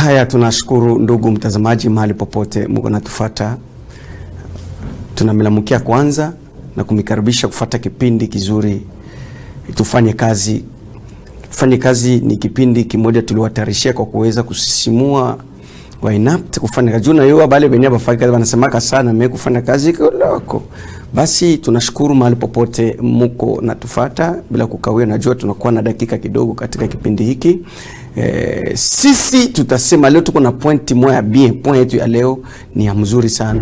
Haya, tunashukuru ndugu mtazamaji mahali popote mko natufuata. Tunamlamukia kwanza na kumikaribisha kufuata kipindi kizuri Tufanye Kazi. Tufanye Kazi ni kipindi kimoja tuliwatarishia kwa kuweza kusisimua wainapt kufanya kazi. Juna yua bale benya bafanya kazi wanasemaka sana mimi kufanya kazi loko. Basi tunashukuru mahali popote mko natufuata bila kukawia. Najua tunakuwa na dakika kidogo katika kipindi hiki. Sisi tutasema leo tuko na pointi moja bien. Point yetu ya leo ni ya mzuri sana.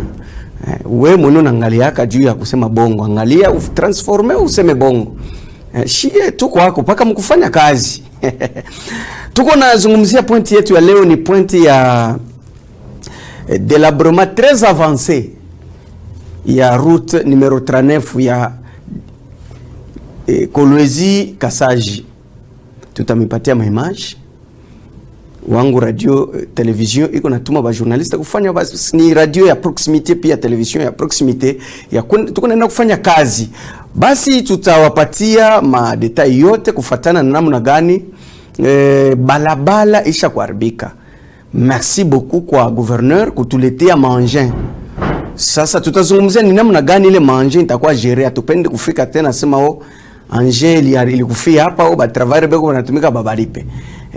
Wewe mwenyewe unaangalia juu ya kusema bongo, angalia utransforme useme bongo. Shie tuko wako paka mkufanya kazi. Tuko nazungumzia pointi yetu ya leo ni pointi ya délabrement très avancé ya route numero 39 ya Kolwezi Kasaji. Tutamipatia maimage wangu radio television iko natuma ba journaliste kufanya basi ni radio ya proximité pia television ya proximité ya tuko naenda kufanya kazi. Basi tutawapatia ma detail yote kufatana na namna gani balabala isha kuharibika. Merci beaucoup kwa gouverneur kutuletea maengin. Sasa tutazungumzia ni namna gani ile maengin itakuwa gérer. Atupende kufika tena sema engin ilikufia hapa au ba travailler beko wanatumika babalipe.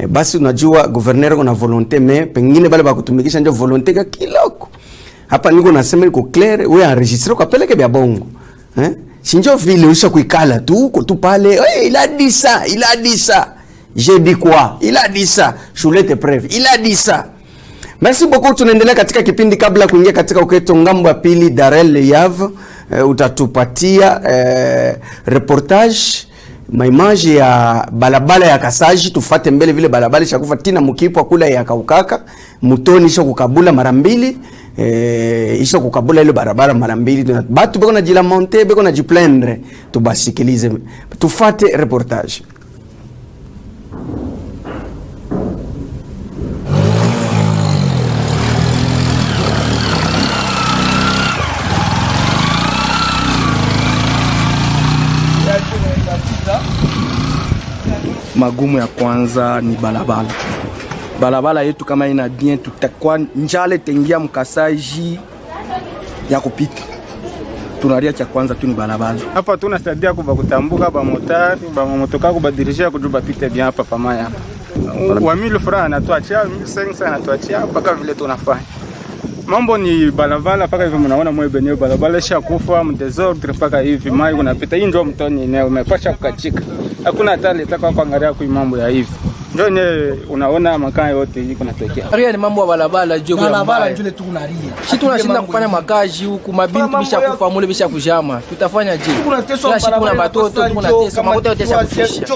Basi unajua gouverneur kuna volonté mais pengine bale bakutumikisha ndio volonté ka kiloko. Hapa niko nasema iko clair, wewe enregistrer kwa peleke bya bongo. Sinjo vile usha kuikala tu pale, il a dit ça. J'ai dit quoi? Il a dit ça. Choulette preuve. Il a dit ça. Merci beaucoup. Tunaendelea katika kipindi. Kabla kuingia katika uketo ngambo ya pili Darel Le Havre, utatupatia reportage maimage ya balabala ya Kasaji. Tufate mbele vile balabala ishakufa tina mukipwa kula ya kaukaka mutoni isha kukabula mara mbili. Isha kukabula ile barabara mara mbili. Batu beko na jila monte beko na jiplendre. Tubasikilize. Tufate reportage. Magumu ya kwanza ni balabala. Balabala yetu kama ina bien tutakuwa njale tengia mkasaji ya kupita. Tunaria cha kwanza tu ni balabala. Hapa tunasaidia kutambuka ba motari, ba motoka kubadilisha kujuba pite bien hapa pamaya hapa. Wa 1000 francs anatuachia, 1500 anatuachia mpaka vile tunafanya. Mambo ni balabala paka hivi mnaona mwe benye balabala isha kufa mdesordre paka hivi mai kunapita. Hii ndio mtoni eneo umepasha kukachika. Hakuna hata letaka kuangalia kwa mambo ya hivi. Ndio ne unaona makaa yote hii kunatokea. Ria ni mambo ya balabala juu ya balabala njoo tunaria. Sisi tunashinda kufanya makazi huku mabinti bisha kufa mule bisha kujama. Tutafanya je? Kuna batoto tunatesa makuta yote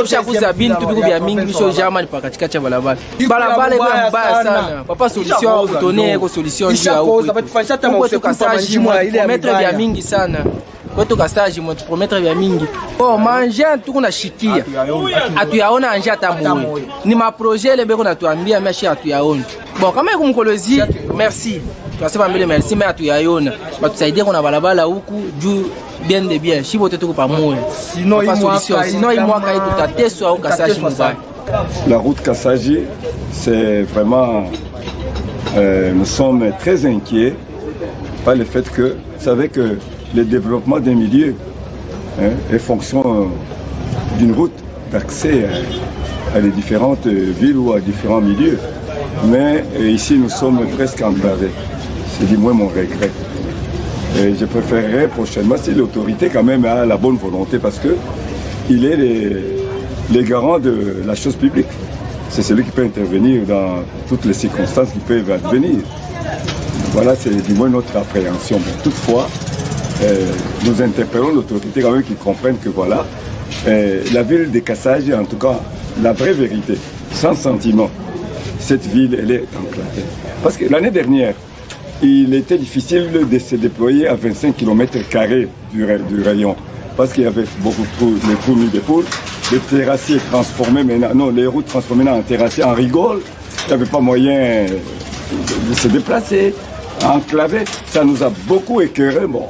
bisha kuza bintu biku vya mingi bisho jama ni pakatika cha balabala. Balabala ni mbaya sana. Papa solution kutonea iko solution juu ya huko. Kwa Kasaji ile metre vya mingi sana. Kwa Kasaji mtu promettre vya mingi. Oh manger tu kuna shikia. Atuyaona anja tamu. Ni ma projet le beko natuambia meshi atuyaona. Bon kama iko mkolezi merci. Tunasema mbele merci mais atuyaiona. Batusaidie kuna balabala huku juu bien de bien. Shibo tetu pamoja. Sinon hii mwaka hii tutateswa au Kasaji mbaya. La route Kasaji, c'est vraiment nous sommes très inquiets par le fait que vous savez que le développement des milieux est fonction d'une route d'accès à les différentes villes ou à différents milieux. Mais ici, nous sommes presque enclavés. C'est du moins mon regret. Et je préférerais prochainement si l'autorité quand même a la bonne volonté parce que il est les garants de la chose publique. C'est celui qui peut intervenir dans toutes les circonstances qui peuvent advenir. Voilà, c'est du moins notre appréhension. Mais toutefois, nous interpellons l'autorité quand même qui comprenne que voilà, la ville de Kasaji, en tout cas, la vraie vérité, sans sentiment, cette ville, elle est enclavée. Parce que l'année dernière, il était difficile de se déployer à 25 km² du rayon. Parce qu'il y avait beaucoup trop de trous mis de poules. Les terrassiers transformés maintenant, non, les routes transformées en terrassiers, en rigole. Il n'y avait pas moyen de se déplacer, enclavé. Ça nous a beaucoup écœuré. Bon,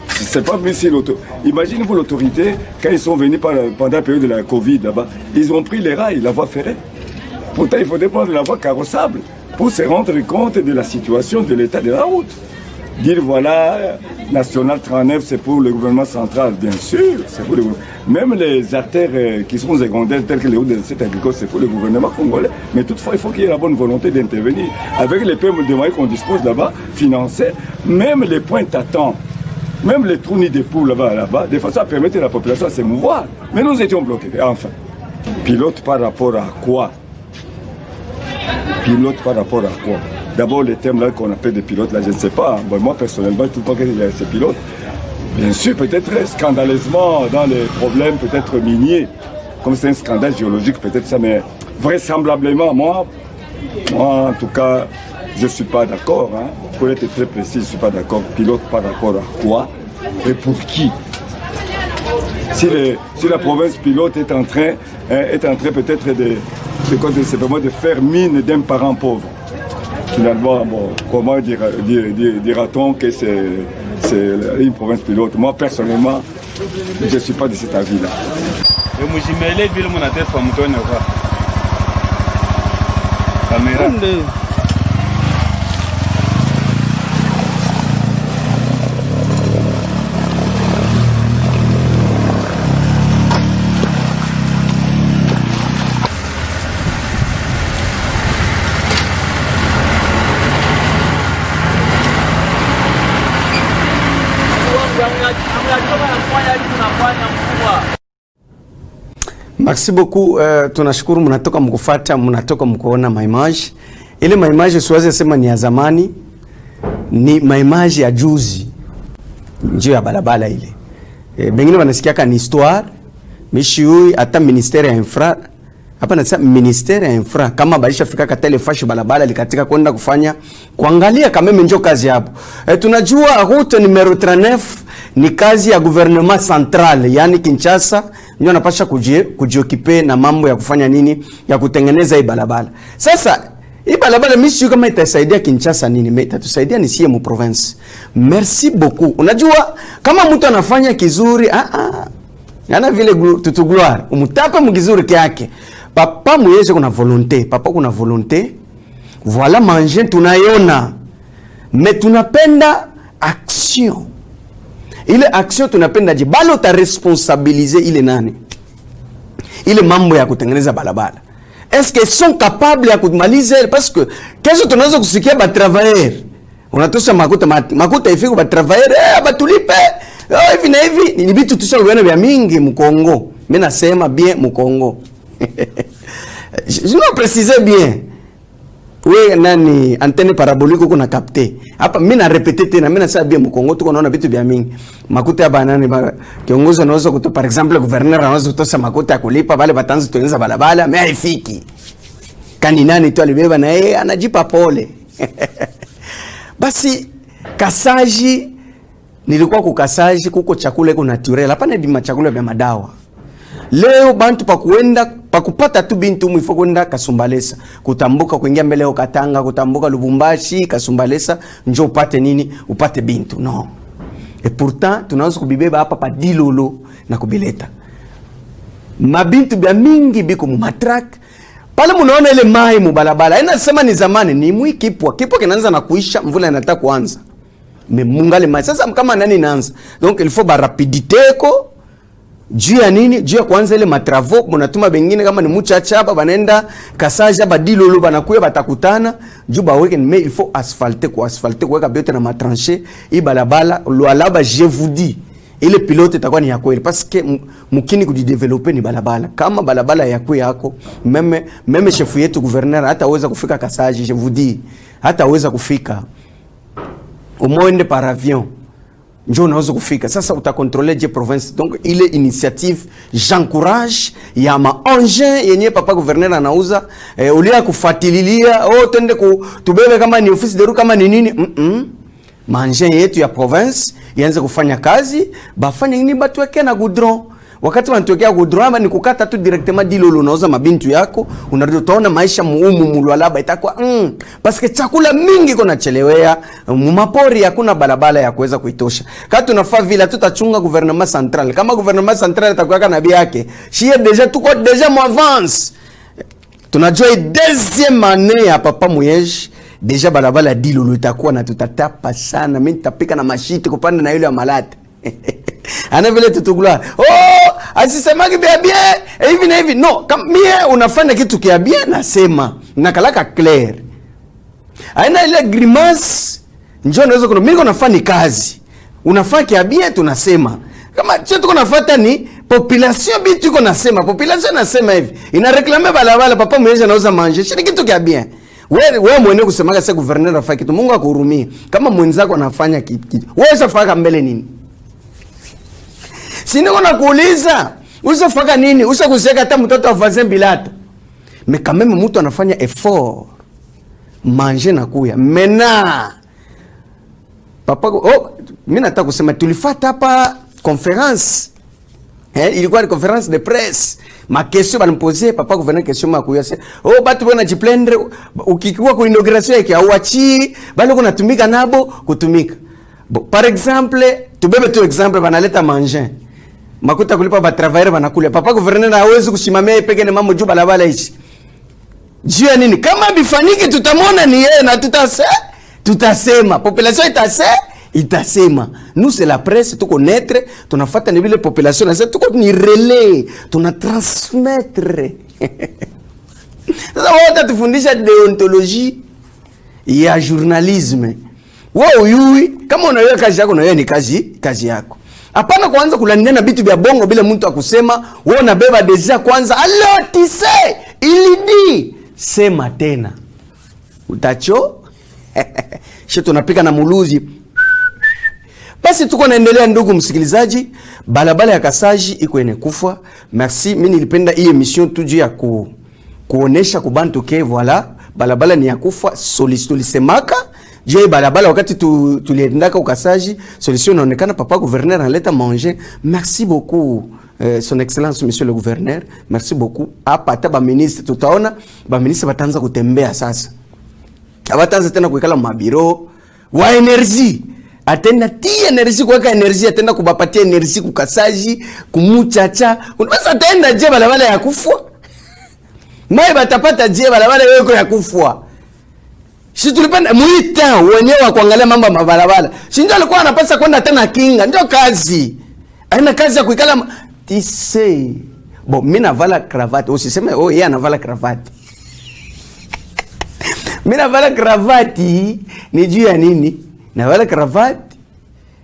c'est pas plus si l'autorité. Imaginez-vous l'autorité, quand ils sont venus pendant la période de la Covid là-bas, ils ont pris les rails, la voie ferrée. Pourtant, il faudrait prendre la voie carrossable. pour se rendre compte de la situation de l'état de la route. Dire voilà, National 39 c'est pour le gouvernement central, bien sûr, c'est pour le gouvernement. Même les artères qui sont secondaires telles que les routes de cette agricole, c'est pour le gouvernement congolais. Mais toutefois, il faut qu'il y ait la bonne volonté d'intervenir. Avec les peu de moyens qu'on dispose là-bas, financer, même les points d'attente, même les trous nids de poules là-bas, de façon à permettre à la population à se mouvoir. Mais nous étions bloqués. Enfin, pilote par rapport à quoi? Pilote par rapport à quoi? D'abord, les termes là qu'on appelle des pilotes, là, je ne sais pas. Bon, moi, personnellement, je ne trouve pas qu'il y a ces pilotes. Bien sûr, peut-être scandaleusement dans les problèmes peut-être miniers. Comme c'est un scandale géologique, peut-être ça, mais vraisemblablement, moi, en tout cas, je ne suis pas d'accord. Hein. Pour être très précis, je ne suis pas d'accord. Pilote par rapport à quoi et pour qui? Si la province pilote est en train peut-être de faire mine d'un parent pauvre. Finalement, bon, comment dira-t-on que c'est une province pilote? Moi, personnellement, je ne suis pas de cet avis-là. Merci beaucoup. Tunashukuru mnatoka mkufuata, mnatoka mkuona maimaji. Ile maimaji siwezi sema ni ya zamani, ni maimaji ya juzi. Njio ya barabara ile. Bengine wanasikiaka ni histoire. Mishiui hata ministeri ya infra. Hapa nasema ministeri ya infra kama balisha fika katele fashi barabara likatika kwenda kufanya kuangalia kama njoo kazi hapo. Tunajua route numero 39 ni kazi ya gouvernement central, yani Kinshasa ndio anapasha kujiokipe na mambo ya kufanya nini, ya kutengeneza hii barabara. Sasa hii barabara mimi sio kama itasaidia Kinshasa nini, itatusaidia ni sie mu province. Merci beaucoup. Unajua kama mtu anafanya kizuri yana vile tutu gloire umutapa mkizuri kyake. Papa muyeze kuna volonté, papa kuna volonté. Voilà manger tunaiona. Mais tunapenda action. Ile action tunapenda je balo ta responsabiliser ile nani? Ile mambo ya kutengeneza barabara. Est-ce qu'ils sont capables ya kumaliza? Parce que kesho tunaweza kusikia ba travailleurs. Unatosha makuta ifiko ba travailleurs batulipe. Hivi na hivi ni vitu tushauriana vya mingi mkongo. Mimi nasema bien mkongo. Je dois préciser bien. We nani antenne parabolique uko na capter. Hapa mimi na répéter tena, mimi nasema bien mkongo tuko naona vitu vya mingi. Makuta ya banani kiongozi anaweza kutoa, par exemple gouverneur anaweza kutoa makuta ya kulipa wale batanzi tuenza barabara, mais haifiki. Kani nani tu alibeba na yeye anajipa pole. Basi Kasaji nilikuwa kukasaji kuko chakula iko naturel. Hapana bima chakula vya madawa. Leo bantu pakupata tu bintu mwifo kwenda Kasumbalesa. Kutambuka kuingia mbele ya Katanga, kutambuka Lubumbashi, Kasumbalesa, njoo upate nini? Upate bintu. No. Et pourtant, tunaweza kubibeba hapa pa dilolo na kubileta. Mabintu bya mingi biko mu matrak. Pale munaona ile mai mu balabala. Ina sema ni zamani ni mwi kipwa. Kipwa kinaanza na kuisha, mvula inataka kuanza. Mungale mai. Sasa kama nani inaanza? Donc il faut ba rapidité ko. Juu ya nini? Juu ya kwanza ile matravo munatuma bengine kama ni muchacha hapa banaenda Kasaja badilolo banakuya batakutana juu ba weke mais il faut asphalter kuweka biote na matranché hii balabala loalaba je vous dis ile pilote itakuwa ni yako parce que mukini kujideveloper ni balabala kama balabala yako yako meme chef yetu gouverneur hataweza kufika Kasaja je vous dis hataweza kufika umoende par avion njoo unaweza kufika. Sasa utakontrole je province. Donc ile initiative j'encourage ya maengin yenye papa gouverneur anauza ulia kufuatilia twende tubebe kama ni office de rue kama ni nini maengin yetu ya province ianze kufanya kazi bafanye nini batweke na goudron. Wakati wanatokea goudron ni kukata tu directement dilolo unauza mabintu yako unarudi utaona maisha mulwalaba itakuwa parce que chakula mingi kuna chelewea mumapori hakuna barabara ya kuweza kuitosha. Kama tunafaa vile tutachunga gouvernement central. Kama gouvernement central itakuwa na bi yake. Shie deja tuko deja mu avance. Tunajua deuxième année ya Papa Muyej deja balabala dilolo itakuwa na tutatapa sana. Mimi nitapika na mashiti kupanda na yule ya malata. Ana vile tutugula. Oh, asisemagi bien bien hivi na hivi. No, kama mie unafanya kitu kia bien nasema. Nakalaka clair. Aina ile grimace njoo naweza kuna mimi nafanya kazi. Unafanya kia bien tunasema. Kama sio tuko nafuata ni population bi tuko nasema. Population nasema hivi. Ina reclamer balabala Papa Muyej anauza manger. Shini kitu kia bien. Wewe mwenyewe kusemaga sasa gouverneur afanye kitu. Mungu akuhurumie. Kama mwenzako anafanya kitu. Wewe usafaka mbele nini? Siniko nakuuliza, usafaka nini? Usakuseka hata mtoto wa voisin bilata. Mais quand même mtu anafanya effort. Manger na kuya. Mena. Papa, mimi nataka kusema tulifuata hapa conférence. Ilikuwa ni conférence de presse. Ma question banimposer papa gouverneur question makuya se. Batu bwana jiplendre ukikua ku inauguration yake auachi, bali kuna tumika nabo kutumika. Par exemple, tubebe tu exemple banaleta manger. Makuta kulipa ba travailler banakula. Papa gouverneur hawezi kusimamia peke na mambo juu balabala hizi. Jua nini? Kama bifaniki tutamwona ni yeye na tutasema. Population itasema. Nous c'est la presse tuko naître, tunafuata ni vile population na sasa tuko ni relais, tunatransmettre. Sasa wote tufundisha deontologie ya journalisme. Wewe yui kama unaiweka kazi yako na wewe ni kazi yako. Hapana kuanza kulandia na vitu vya bongo bila mtu akusema, wewe unabeba deja kwanza. Allo tise, ilidi sema tena. Utacho? Sisi tunapika na muluzi. Basi tuko naendelea ndugu msikilizaji, balabala ya Kasaji iko kufa. Merci, mimi nilipenda hii emission tuju ya kuonesha kubantu ke voilà, balabala ni ya kufa, solution lisemaka. Je balabala wakati tuliendaka Kasaji, solution inaonekana papa gouverneur analeta manger. Merci beaucoup son excellence monsieur le gouverneur. Merci beaucoup. Hapa hata ba ministre tutaona, ba ministre bataanza kutembea sasa. Abataanza tena kuikala mabiro wa energy. Atenda tia energy kuweka energy, atenda kubapatia energy kukasaji, kumuchacha. Unaweza atenda je balabala ya kufwa? Mai batapata je balabala yako ya kufwa? Si tulipenda muita wenyewe wa kuangalia mambo mabalabala. Si ndio alikuwa anapasa kwenda tena kinga, ndio kazi. Haina kazi ya kuikala tise. Bon, mimi navala cravate. Usiseme yeye anavala cravate. Mimi navala cravate ni juu ya nini? Navala cravate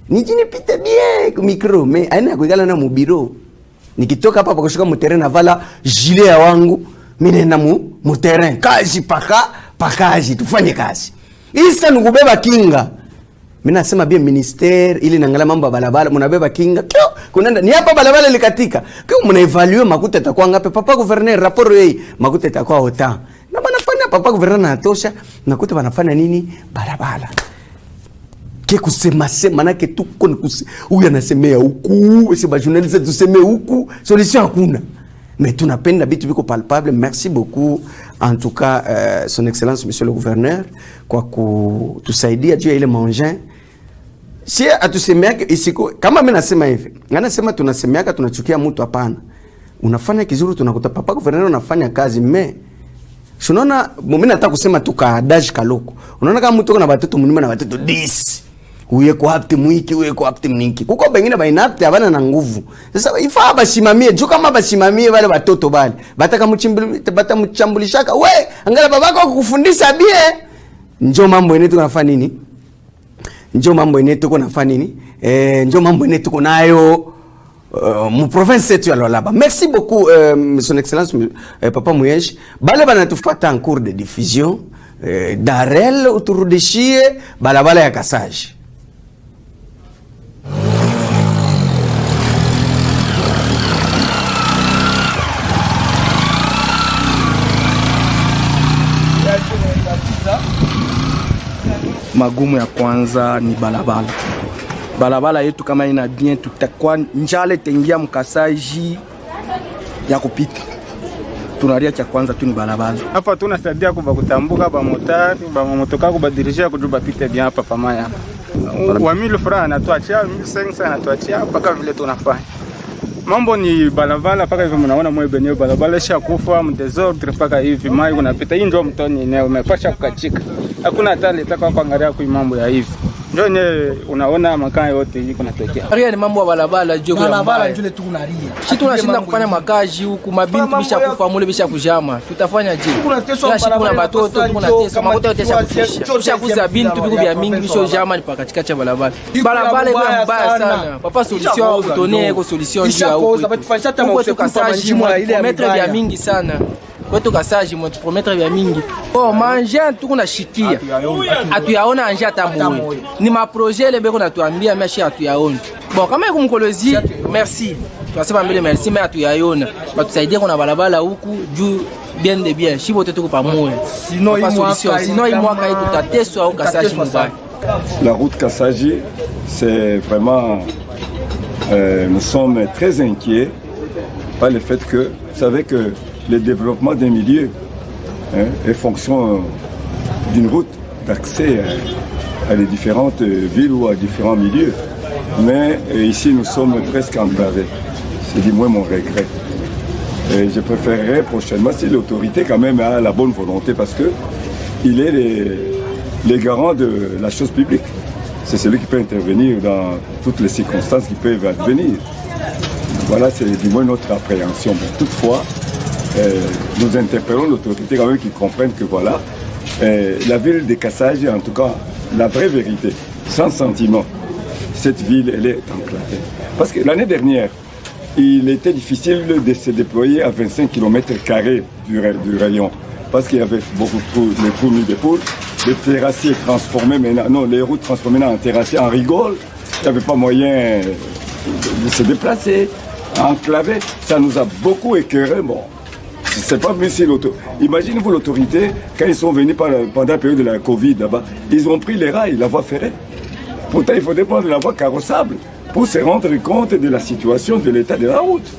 ni jini pite bien ku micro, mais aina kuikala na mubiro. Nikitoka hapa kushuka mu terrain navala gilet ya wangu, mimi nenda mu terrain. Kazi pakaji tufanye kazi. Isa nikubeba kinga. Mimi nasema bien ministère ili naangalia mambo ya balabala, mnabeba kinga. Kio kunaenda ni hapa balabala likatika. Kio mna evaluer makuta itakuwa ngapi? Papa gouverneur rapport yeye makuta itakuwa autant. Na banafanya papa gouverneur anatosha, nakuta banafanya nini? Balabala. Ke kusema manake tuko ni huyu anasemea huku, si ba journaliste tuseme huku, solution hakuna. Mais tunapenda vitu viko palpable. Merci beaucoup en tout cas son excellence monsieur le gouverneur kwa kutusaidia juu ya ile manger. Si atusemeake isiko kama mimi nasema hivi. Anasema tunasemeaka tunachukia mtu, hapana. Unafanya kizuri tunakuta papa gouverneur unafanya kazi me. Unaona mimi nataka kusema tukadash kaloko. Unaona kama mtu kuna watoto mlima na watoto 10. Uye kwa hapti mwiki, uye kwa hapti mniki. Kuko bengine bainapti abana na nguvu. Sasa ifaa basimamie, juu kama basimamie wale watoto bale. Bata mchambulishaka, we, angala babako kukufundisha bie. Njoo mambo yenetu kunafanya nini? Njoo mambo yenetu kunafanya nini? Njoo mambo yenetu kunayo mu province yetu ya Lualaba. Merci beaucoup son excellence Papa Muyej. Bale banatufuata en cours de diffusion. Darel uturudishie balabala ya Kasaji. Magumu ya kwanza ni balabala. Balabala yetu kama ina bien, tutakuwa njale tengia mkasaji ya kupita. Tunaria cha kwanza tu ni balabala. Hapa tunasaidia kuba kutambuka ba motari, ba motoka kubadirishia kujuba pite bien hapa pamaya. Wa 1000 francs anatuachia, 1500 anatuachia mpaka vile tunafanya. Mambo ni balabala paka hivi mnaona mwe benyo balabala shakufa mdesordre paka hivi mai kunapita hii ndio mtoni eneo umepasha kukachika. Hakuna hata litaka kuangalia kwa mambo ya hivi. Ndio nye unaona makaa yote hii kunatokea. Ria ni mambo ya balabala juu ya balabala njoo tunaria. Sisi tunashinda kufanya makazi huku mabinti bisha kufa mule bisha kujama. Tutafanya je? Sisi kuna batoto tunatesa makuta yote shakufisha. Tushakuza bintu biku vya mingi bisho jama ni paka katika balabala. Balabala ni mbaya sana. Papa solution kutonea iko solution juu ya huko. Huko tukasaji metre vya mingi sana. Kwetu kasaji mwe promettre vya mingi. Oh manger tukuna shikia. Atuyaona anja tamu. Ni ma projet le beko natuambia meshi atuyaona. Bon kama iko mkolozi merci. Tunasema mbele merci mais atuyaona. Batusaidie kuna balabala huku juu bien de bien. Shibo tetu pamoja. Sinon hii mwaka hii tutateswa au kasaji mbaya. La route Kassaji, c'est vraiment nous sommes très inquiets par le fait que vous savez que le développement des milieux est fonction d'une route d'accès à les différentes villes ou à différents milieux. Mais ici, nous sommes presque enclavés. C'est du moins mon regret. Et je préférerais prochainement, si l'autorité quand même a la bonne volonté, parce que il est les garants de la chose publique. C'est celui qui peut intervenir dans toutes les circonstances qui peuvent advenir. Voilà, c'est du moins notre appréhension. Mais toutefois, nous interpellons l'autorité quand même qui comprenne que voilà, la ville de Kassaji, en tout cas, la vraie vérité, sans sentiment, cette ville, elle est enclavée. Parce que l'année dernière, il était difficile de se déployer à 25 km² du rayon. Parce qu'il y avait beaucoup de trous mis de poules, les terrassiers transformés maintenant, non, les routes transformées en terrassiers, en rigole, il n'y avait pas moyen de se déplacer, enclavé. Ça nous a beaucoup écœuré. Bon, c'est pas plus si imaginez-vous l'autorité, quand ils sont venus pendant la période de la Covid là-bas, ils ont pris les rails, la voie ferrée. Pourtant, il faudrait prendre la voie carrossable pour se rendre compte de la situation, de l'état de la route.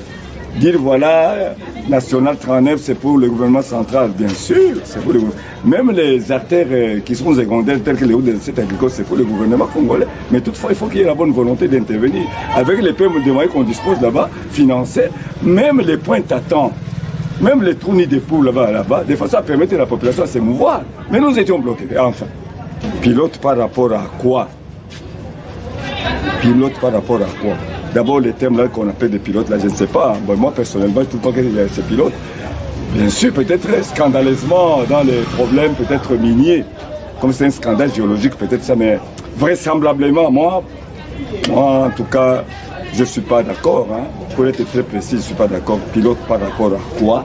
Dire voilà, National 39, c'est pour le gouvernement central, bien sûr, c'est pour le gouvernement. Même les artères qui sont secondaires, telles que les routes de cette agricole, c'est pour le gouvernement congolais. Mais toutefois, il faut qu'il y ait la bonne volonté d'intervenir. Avec les peu de moyens qu'on dispose là-bas, financés, même les points t'attendent, même les trous nids de poules là-bas, de façon à permettre à la population de se mouvoir. Mais nous étions bloqués. Enfin, pilote par rapport à quoi? Pilote par rapport à quoi? D'abord, les termes là qu'on appelle des pilotes, là, je ne sais pas. Bon, moi, personnellement, tout le temps qu'il y a ces pilotes, bien sûr, peut-être scandaleusement dans les problèmes, peut-être miniers, comme c'est un scandale géologique, peut-être ça, mais vraisemblablement, moi, en tout cas, je ne suis pas d'accord. Hein. Pour être très précis, je ne suis pas d'accord. Pilote par rapport à quoi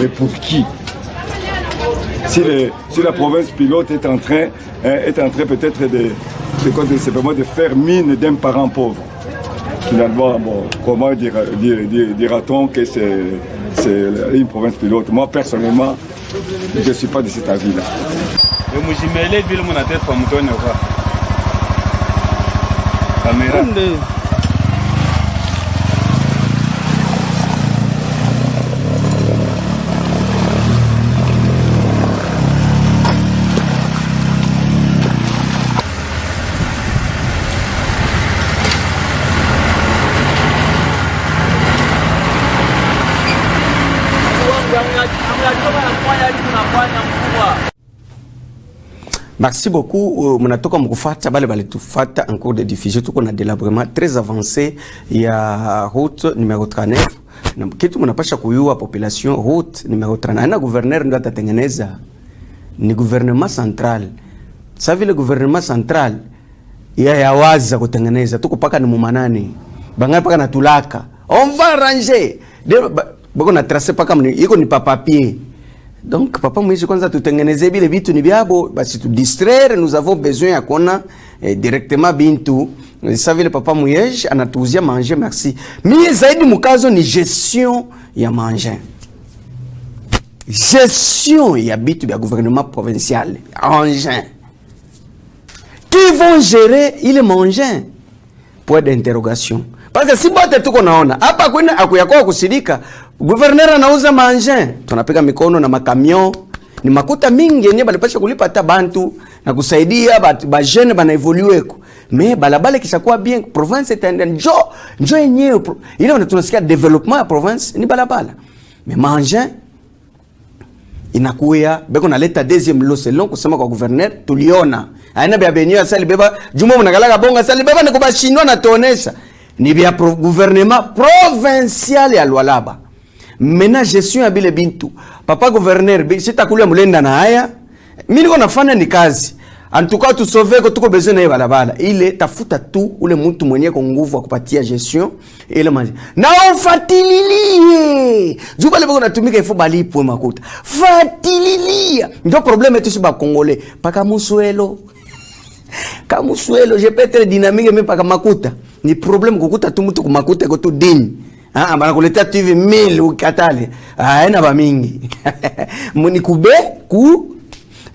et pour qui? Si la province pilote est en train peut-être de faire mine d'un parent pauvre. Finalement, bon, comment dira-t-on que c'est une province pilote? Moi, personnellement, je ne suis pas de cet avis-là. Merci beaucoup. Mnatoka mkufata bale tufata en cours de diffusion tuko na délabrement très avancé ya route numéro 39 na kitu mnapasha kuyua population route numéro 39 na gouverneur ndio atatengeneza, ni gouvernement central. Sasa vile gouvernement central yawaza kutengeneza tuko paka ni mumanani banga paka na tulaka on va ranger bako na tracer paka iko ni papier. Donc papa mwezi kwanza tutengeneze bile vitu ni byabo basi tu distraire, nous avons besoin ya kona directement bintu. Sasa vile papa mwezi anatuzia manger, merci. Mimi zaidi mkazo ni gestion ya manger. Gestion ya bitu ya gouvernement provincial, engin. Qui vont gérer il manger? Point d'interrogation. Parce que si bote tuko naona hapa kwenda akuyakoa kusidika gouverneur anauza manger, tunapiga mikono na makamion, ni makuta mingi yenye balipasha kulipa hata bantu na kusaidia ba jeune bana evolue ko. Mais balabala kishakuwa bien, province itaenda njo yenyewe. Ile tunasikia development ya province ni balabala. Mais manger inakuya beko naleta deuxième lot selon kusema kwa gouverneur tuliona. Aina bya benyo asali beba jumo mnakalaga bonga asali beba ni kuba chinois na tuonesha. Ni bya gouvernement provincial ya Lualaba. Mena gestion ya bile bintu. Papa gouverneur sitakulia mulenda na haya. Mimi niko nafanya ni kazi. En tout cas tu sauver ko tuko besoin na balabala. Ile tafuta tu ule mtu mwenye ko nguvu akupatia gestion ile maji. Na ufatililie. Juba lebo natumika ifo balipwe makuta. Fatililia. Ndio problème yetu siba Congolais. Paka musuelo. Kamusuelo je peux être dynamique mais paka makuta. Ni problème kukuta tu mtu kumakuta ko tu dini. Bana kuletea tu hivi 1000 ukatale. Haina ba mingi. Muni kube ku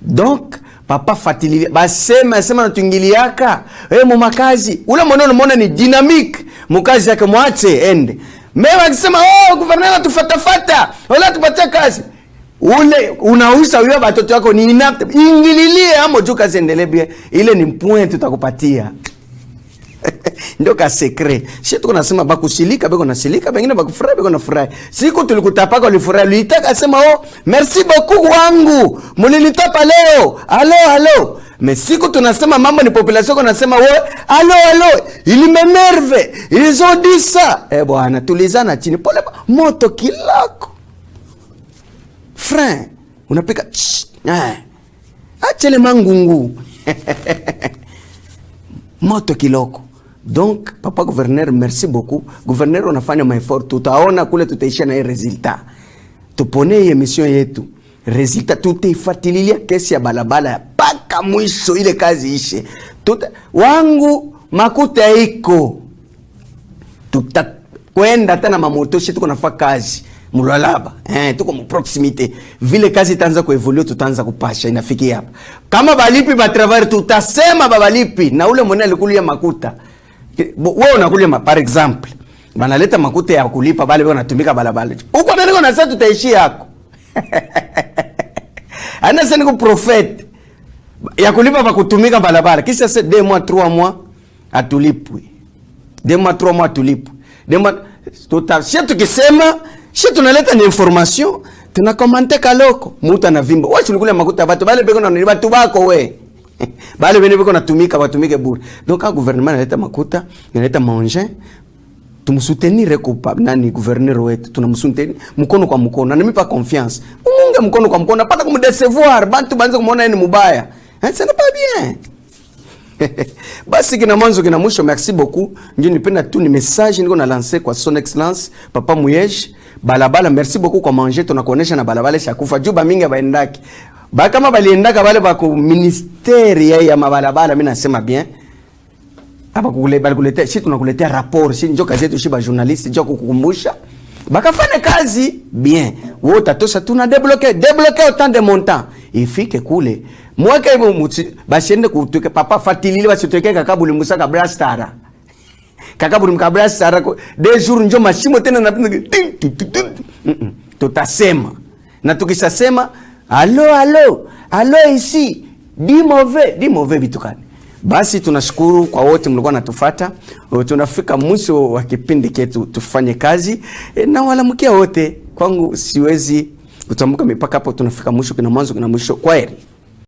donc papa fatililia basema na tuingiliaka mu makazi ule mwanao unaona ni dynamique mkazi yake mwache ende mimi akisema gouverneur tufatafata wala tupatie kazi ule unauza wewe watoto wako ni inapte ingililie amo tu kazi endelee bien ile ni point tutakupatia ndio ka secret sisi tuko nasema bakushilika beko nasilika bengine bakufurahi beko nafurahi siku tulikutapaka ulifurahi ulitaka sema merci beaucoup wangu mlinitapa leo allo mais siku tunasema mambo ni population konasema allo ili m'énerve ils ont dit ça bwana tulizana chini pole moto kilako frein unapika achele mangungu moto kiloko. Donc papa gouverneur merci beaucoup. Gouverneur unafanya maeffort, tutaona kule tutaisha na resultat. Tupone emission yetu. Resultat tutaifuatilia kesi ya balabala paka mwisho ile kazi ishe. Wangu makuta iko. Tutakwenda tena mamoto shetu kunafaa kazi. Mulalaba tuko mu proximité vile kazi itaanza kuevolue tutaanza kupasha inafikia hapa kama balipi ba travail tutasema babalipi na ule mwenye alikulia makuta wewe unakulia par exemple banaleta makuta ya kulipa bale wanatumika balabala uko nani na sasa tutaishi yako ana sasa niko prophète ya kulipa ba kutumika balabala kisha 2 mois 3 mois atulipwe 2 mois 3 mois atulipwe 2 mois total sisi tukisema sisi tunaleta ni information tunakomante kaloko muta na vimbo wewe ulikula makuta watu bale beko na watu bako we bale bene beko natumika batumike bure donc a gouvernement analeta makuta analeta manger tumsoutenir kwa nani gouverneur wetu tunamsoutenir mkono kwa mkono na nimipa confiance umunge mkono kwa mkono napata kumdecevoir bantu banze kumuona ni mubaya ça n'est pas bien. Basi kina mwanzo kina mwisho merci beaucoup ndio nipenda tu ni message niko na lancer kwa son excellence papa Muyej balabala merci beaucoup kwa manger tunakuonesha na balabala shakufa juba mingi baendaki ba kama baliendaka bale ba ku ministeri ya mabalabala mimi nasema bien hapa kuletea sisi tunakuletea rapport sisi ndio kazi yetu shiba journalist ndio kukukumbusha bakafanya kazi bien wewe utatosha tuna débloquer autant de montant ifike kule mwaka hiyo basiende kutuke papa fatilile basitweke kakabuli musaka brastara kakabuli mkabrastara des jours njo mashimo tena na tutasema na tukishasema allo ici di mauvais bitukani. Basi tunashukuru kwa wote mlikuwa natufuata. Tunafika mwisho wa kipindi chetu tufanye kazi na wala mkia wote kwangu siwezi kutambuka mipaka hapo tunafika mwisho kina mwanzo kina mwisho. Kwaheri.